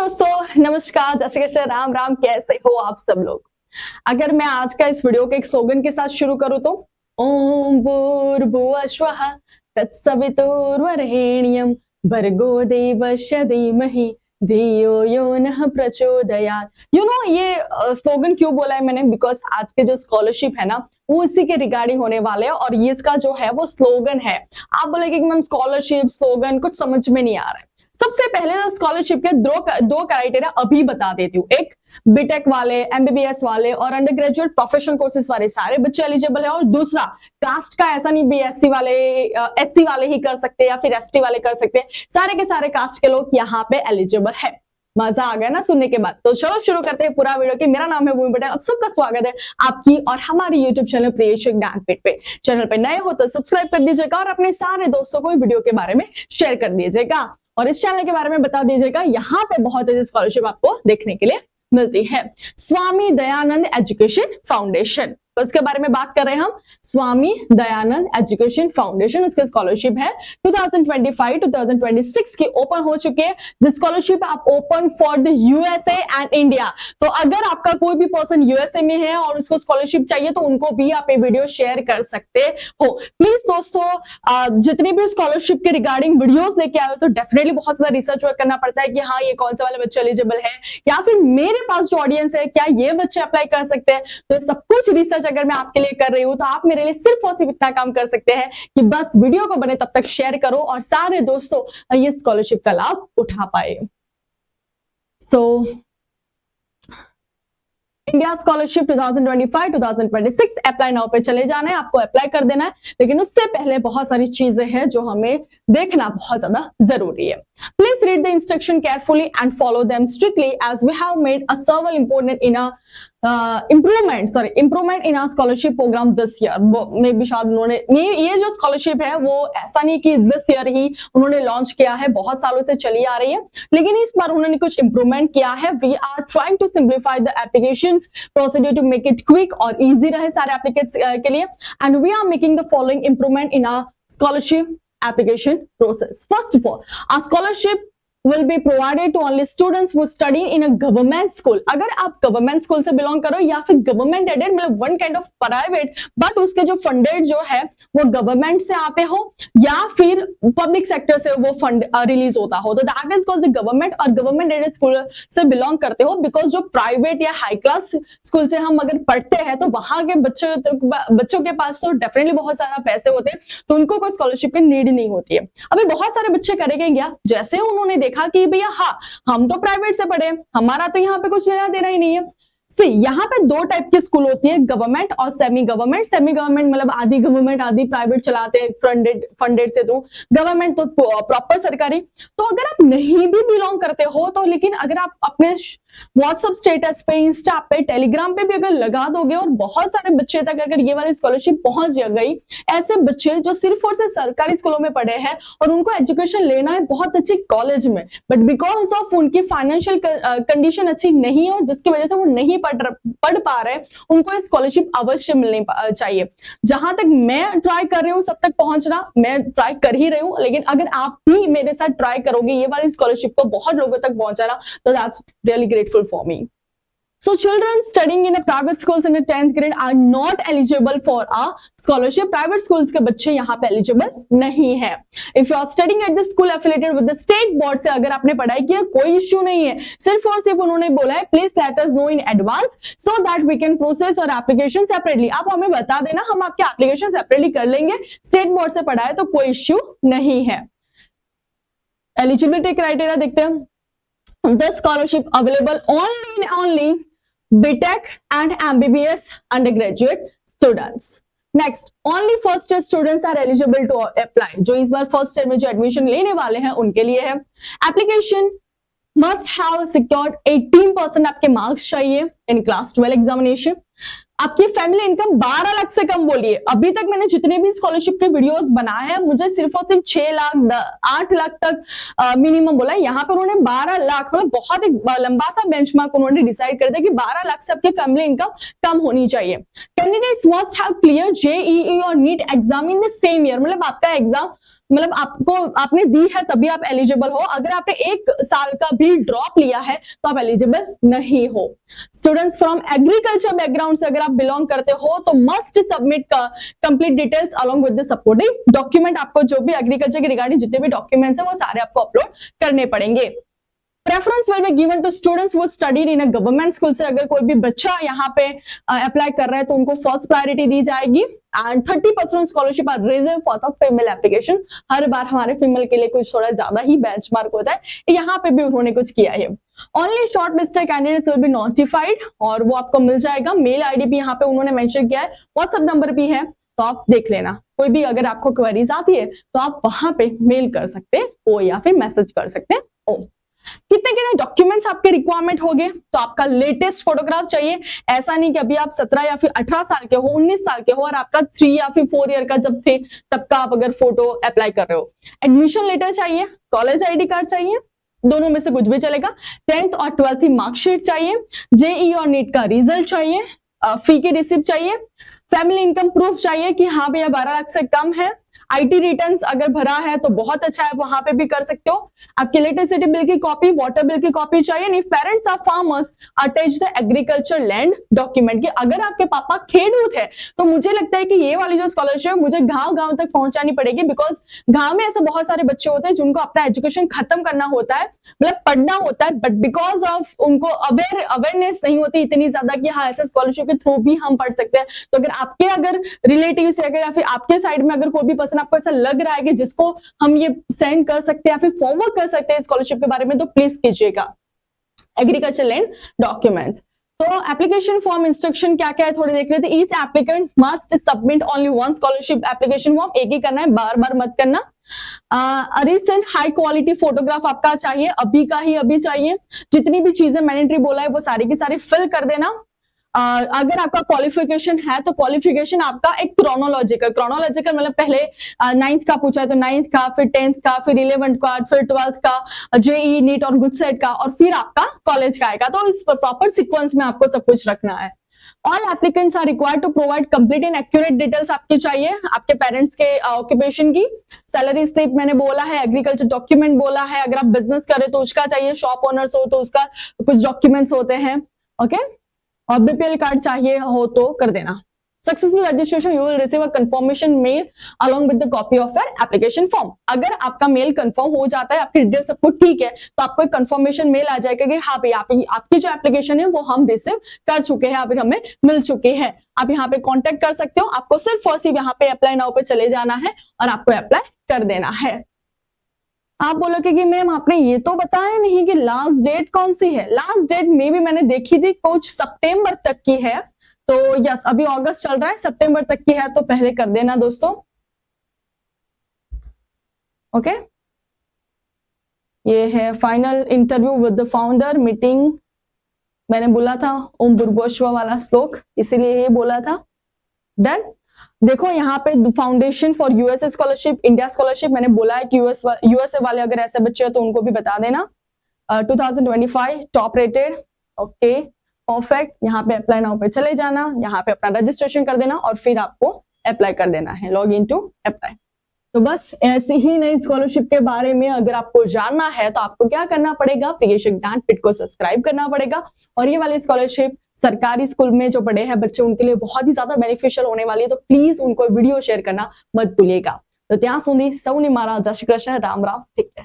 दोस्तों नमस्कार, जय श्री कृष्ण, राम राम। कैसे हो आप सब लोग। अगर मैं आज का इस वीडियो के एक स्लोगन के साथ शुरू करूं तो ओम भूर्भुवः स्वः तत्सवितुर्वरेण्यं भर्गो देवस्य धीमहि धियो यो नः प्रचोदयात्। ये स्लोगन क्यों बोला है मैंने, बिकॉज आज के जो स्कॉलरशिप है ना वो इसी के रिगार्डिंग होने वाले हैं और ये इसका जो है वो स्लोगन है। आप बोलेंगे कि मैम स्कॉलरशिप स्लोगन कुछ समझ में नहीं आ रहा है। सबसे पहले ना स्कॉलरशिप के दो क्राइटेरिया अभी बता देती हूँ। एक बीटेक वाले, एमबीबीएस वाले और अंडर ग्रेजुएट प्रोफेशनल कोर्सेज वाले सारे बच्चे एलिजिबल है। और दूसरा, कास्ट का ऐसा नहीं बीएससी वाले एससी वाले ही कर सकते हैं या फिर एसटी वाले कर सकते हैं, सारे के सारे कास्ट के लोग यहाँ पे एलिजिबल है। मजा आ गया ना सुनने के बाद। तो चलो शुरू करते हैं पूरा वीडियो की। मेरा नाम है भूमि पटेल, आप सबका स्वागत है आपकी और हमारी यूट्यूब चैनल प्रियेश ज्ञानपीठ पे। चैनल पे नए हो तो सब्सक्राइब कर दीजिएगा और अपने सारे दोस्तों को वीडियो के बारे में शेयर कर दीजिएगा और इस चैनल के बारे में बता दीजिएगा। यहाँ पे बहुत अच्छी स्कॉलरशिप आपको देखने के लिए मिलती है। स्वामी दयानंद एजुकेशन फाउंडेशन, तो इसके बारे में बात कर रहे हैं हम। स्वामी दयानंद एजुकेशन फाउंडेशन, इसके स्कॉलरशिप है 2025-2026 की ओपन हो चुकी है। दिस स्कॉलरशिप आप open for the USA and India. तो अगर आपका कोई भी पर्सन यूएसए में है और उसको स्कॉलरशिप चाहिए तो उनको भी आप ये वीडियो शेयर कर सकते हो। प्लीज दोस्तों, जितनी भी स्कॉलरशिप के रिगार्डिंग वीडियोस लेके आए हो तो डेफिनेटली बहुत ज्यादा रिसर्च वर्क करना पड़ता है कि हाँ ये कौन से वाले बच्चे एलिजिबल है या फिर मेरे पास जो ऑडियंस है क्या ये बच्चे अप्लाई कर सकते हैं। तो सब कुछ रिसर्च अगर मैं आपके लिए कर रही हूं तो आप मेरे लिए सिर्फ और सिर्फ इतना काम कर सकते हैं कि बस वीडियो को बने तब तक शेयर करो और सारे दोस्तों ये स्कॉलरशिप का लाभ उठा पाए। इंडिया स्कॉलरशिप 2025-2026 अप्लाई नाउ पे चले जाना है, आपको अप्लाई कर देना है। लेकिन उससे पहले बहुत सारी चीजें हैं जो हमें देखना बहुत ज्यादा जरूरी है। Please read the instruction carefully and follow them strictly as we have made a several improvement in our scholarship program this year। में भी शायद उन्होंने ये जो स्कॉलरशिप है वो ऐसा नहीं कि this year ही उन्होंने लॉन्च किया है, बहुत सालों से चली आ रही है, लेकिन इस बार उन्होंने कुछ इंप्रूवमेंट किया है। We are trying to simplify the applications procedure to make it quick और easy रहे सारे एप्लीकेट्स के लिए, and we are making the following improvement in our scholarship application process। First of all, our scholarship will be provided to only students who study in a government school। अगर आप government school से belong करो या फिर government aided, मतलब one kind of private but उसके जो funded जो है वो गवर्नमेंट से आते हो या फिर पब्लिक सेक्टर से वो फंड रिलीज होता हो, तो that is called the government. और गवर्नमेंट एडेड स्कूल से बिलोंग करते हो बिकॉज जो प्राइवेट या हाई क्लास स्कूल से हम अगर पढ़ते हैं तो वहां के बच्चों के पास तो डेफिनेटली बहुत ज्यादा पैसे होते हैं, तो उनको कोई स्कॉलरशिप की नीड नहीं होती है। अभी बहुत सारे बच्चे करेंगे क्या, जैसे उन्होंने देखा कि भैया हाँ हम तो प्राइवेट से पढ़े, हमारा तो यहाँ पे कुछ लेना देना ही नहीं है। यहाँ पे दो टाइप की स्कूल होती है, गवर्नमेंट और सेमी गवर्नमेंट। सेमी गवर्नमेंट मतलब आधी गवर्नमेंट आधी प्राइवेट चलाते हैं फंडेड से थ्रू, गवर्नमेंट तो प्रॉपर सरकारी। तो अगर आप नहीं भी बिलोंग करते हो तो लेकिन अगर आप अपने व्हाट्सएप स्टेटस पे, इंस्टा पे, टेलीग्राम पे भी अगर लगा दोगे और बहुत सारे बच्चे तक अगर ये वाली स्कॉलरशिप पहुंच गई, ऐसे बच्चे जो सिर्फ और सिर्फ सरकारी स्कूलों में पढ़े हैं और उनको एजुकेशन लेना है बहुत अच्छी कॉलेज में, बट बिकॉज ऑफ उनकी फाइनेंशियल कंडीशन अच्छी नहीं है और जिसकी वजह से वो नहीं पढ़ पा रहे, उनको स्कॉलरशिप अवश्य मिलनी चाहिए। जहां तक मैं ट्राई कर रही हूँ सब तक पहुंचना, मैं ट्राई कर ही रही हूँ, लेकिन अगर आप भी मेरे साथ ट्राई करोगे ये वाली स्कॉलरशिप को बहुत लोगों तक पहुंचाना, तो that's really grateful for me. So children studying in a private schools in the 10th grade are not eligible for a scholarship। Private schools के बच्चे यहाँ पे eligible नहीं है। If you are studying at the school affiliated with the state board से अगर आपने पढ़ाई किया कोई इश्यू नहीं है, सिर्फ और सिर्फ उन्होंने बोला है please let us know in advance so that we can process your application separately। आप हमें बता देना, हम आपके application separately कर लेंगे। स्टेट बोर्ड से पढ़ा है तो कोई इश्यू नहीं है। Eligibility criteria देखते हैं। The scholarship available only BTech and MBBS undergraduate students। Next, only first year students are eligible to apply। जो इस बार फर्स्ट ईयर में जो एडमिशन लेने वाले हैं उनके लिए है। Application must have secured 18% आपके मार्क्स चाहिए इन क्लास 12 एग्जामिनेशन। आपकी फैमिली इनकम 12 लाख से कम बोलिए। अभी तक मैंने जितने भी स्कॉलरशिप के वीडियोस बनाए हैं, मुझे सिर्फ और सिर्फ 6 लाख 8 लाख तक मिनिमम बोला है। यहाँ पर उन्होंने 12 लाख, मतलब बहुत एक लंबा सा बेंचमार्क उन्होंने डिसाइड कर दिया कि 12 लाख से आपकी फैमिली इनकम कम होनी चाहिए। Candidates must have clear JEE और NEET exam in the same year, मतलब आपका एग्जाम, मतलब आपने दी है तभी आप एलिजिबल हो। अगर आपने 1 साल का भी ड्रॉप लिया है तो आप एलिजिबल नहीं हो। स्टूडेंट्स फ्रॉम एग्रीकल्चर बैकग्राउंड से अगर आप बिलोंग करते हो तो must submit complete details along with the supporting document. आपको जो भी एग्रीकल्चर के रिगार्डिंग जितने भी डॉक्यूमेंट्स है वो सारे आपको अपलोड करने पड़ेंगे। Preference will be given to students वो studied in a government school से। अगर कोई भी बच्चा यहाँ पे अप्लाई कर रहा है तो उनको फर्स्ट प्रायोरिटी दी जाएगी। And 30% scholarship are reserve for the female application. हर बार हमारे फीमेल के लिए कुछ थोड़ा ज्यादा ही बेंचमार्क होता है, यहाँ पे भी उन्होंने कुछ किया है। Only short listed candidates will be notified, और वो आपको मिल जाएगा। मेल आईडी भी यहाँ पे उन्होंने मेंशन किया है, व्हाट्सएप नंबर भी है, तो आप देख लेना। कोई भी अगर आपको क्वेरीज आती है तो आप वहां पे मेल कर सकते हो या फिर मैसेज कर सकते हो। कितने कितने डॉक्यूमेंट्स आपके रिक्वायरमेंट होंगे, तो आपका लेटेस्ट फोटोग्राफ चाहिए। ऐसा नहीं कि अभी आप 17 या फिर 18 साल के हो, 19 साल के हो और आपका 3 या फिर 4 ईयर का जब थे तब का आप अगर फोटो अप्लाई कर रहे हो। एडमिशन लेटर चाहिए, कॉलेज आईडी कार्ड चाहिए, दोनों में से कुछ भी चलेगा। 10th और 12th की मार्कशीट चाहिए, जेई और नीट का रिजल्ट चाहिए, फी की रिसिप्ट चाहिए, फैमिली इनकम प्रूफ चाहिए कि हाँ भैया 12 लाख से कम है। आईटी रिटर्न्स अगर भरा है तो बहुत अच्छा है, वहां पे भी कर सकते हो। आपके इलेक्ट्रिसिटी बिल की कॉपी, वाटर बिल की कॉपी चाहिए। नहीं, parents of farmers attach the agriculture land document की। अगर आपके पापा खेडूत है तो मुझे लगता है कि ये वाली जो स्कॉलरशिप है मुझे गांव-गांव तक पहुंचानी पड़ेगी, बिकॉज गांव में ऐसे बहुत सारे बच्चे होते हैं जिनको अपना एजुकेशन खत्म करना होता है, मतलब पढ़ना होता है, बट बिकॉज ऑफ उनको अवेयरनेस नहीं होती इतनी ज्यादा कि हाँ ऐसे स्कॉलरशिप के थ्रू भी हम पढ़ सकते हैं। तो अगर रिलेटिव से अगर या फिर आपके साइड में अगर कोई भी पर्सन आपको ऐसा लग रहा है कि जिसको हम ये सेंड कर सकते हैं या फिर फॉरवर्ड कर सकते हैं स्कॉलरशिप के बारे में, तो प्लीज कीजिएगा। एग्रीकल्चर लैंड डॉक्यूमेंट्स, तो एप्लीकेशन फॉर्म इंस्ट्रक्शन क्या क्या है थोड़ी देख रहे थे। Each applicant must submit only one scholarship application form, एक ही करना है, बार बार मत करना। रिसेंट हाई क्वालिटी फोटोग्राफ आपका चाहिए, अभी का ही अभी चाहिए। जितनी भी चीजें मैंडेटरी बोला है वो सारी की सारी फिल कर देना। अगर आपका क्वालिफिकेशन है तो क्वालिफिकेशन आपका एक क्रोनोलॉजिकल मतलब पहले 9th का पूछा है तो 9th का, फिर 10th का, फिर 11th का, फिर 12th का, जेई नीट और गुडसेट का, और फिर आपका कॉलेज का आएगा। तो इस प्रॉपर सीक्वेंस में आपको सब कुछ रखना है। All applicants are required to provide complete and accurate details आपकी चाहिए, आपके पेरेंट्स के ऑक्यूपेशन की, सैलरी स्लिप मैंने बोला है, एग्रीकल्चर डॉक्यूमेंट बोला है, अगर आप बिजनेस करें तो उसका चाहिए, शॉप ओनर्स हो तो उसका कुछ डॉक्यूमेंट्स होते हैं, ओके। और बीपीएल कार्ड चाहिए हो तो कर देना। Successful registration you will receive a confirmation mail along with the copy of your application form. अगर आपका मेल कंफर्म हो जाता है, आपकी डिटेल सब कुछ ठीक है, तो आपको एक कंफर्मेशन मेल आ जाएगा कि हाँ भाई आपकी जो एप्लीकेशन है वो हम रिसीव कर चुके हैं, अभी हमें मिल चुके हैं। आप यहाँ पे कांटेक्ट कर सकते हो। आपको सिर्फ और सिर्फ यहाँ पे अप्लाई नाउ पे चले जाना है और आपको अप्लाई कर देना है। आप बोलोगे कि मैम आपने ये तो बताया नहीं कि लास्ट डेट कौन सी है। लास्ट डेट में भी मैंने देखी थी, कुछ सितंबर तक की है। तो यस, अभी अगस्त चल रहा है, सितंबर तक की है, तो पहले कर देना दोस्तों, ओके। ये है final interview with the founder meeting, मैंने बोला था ओम बुर्गोश्वा वाला श्लोक, इसीलिए ये बोला था। डन। देखो यहाँ पे foundation for USA scholarship, India scholarship, मैंने बोला है कि यूएसए वाले अगर ऐसे बच्चे हो तो उनको भी बता देना। 2025 टॉप रेटेड, ओके परफेक्ट। यहाँ पे अप्लाई नाउ पे चले जाना, यहाँ पे अपना रजिस्ट्रेशन कर देना और फिर आपको अप्लाई कर देना है, लॉग इन टू अप्लाई। तो बस ऐसे ही नई स्कॉलरशिप के बारे में अगर आपको जानना है तो आपको क्या करना पड़ेगा, प्रियेश ज्ञानपीठ को सब्सक्राइब करना पड़ेगा। और ये वाली स्कॉलरशिप सरकारी स्कूल में जो पढ़े हैं बच्चे उनके लिए बहुत ही ज्यादा बेनिफिशियल होने वाली है, तो प्लीज उनको वीडियो शेयर करना मत भूलिएगा। तो ત્યાં સુધી સૌને મારા જય શ્રી કૃષ્ણ, રામ રામ, ઠીક है।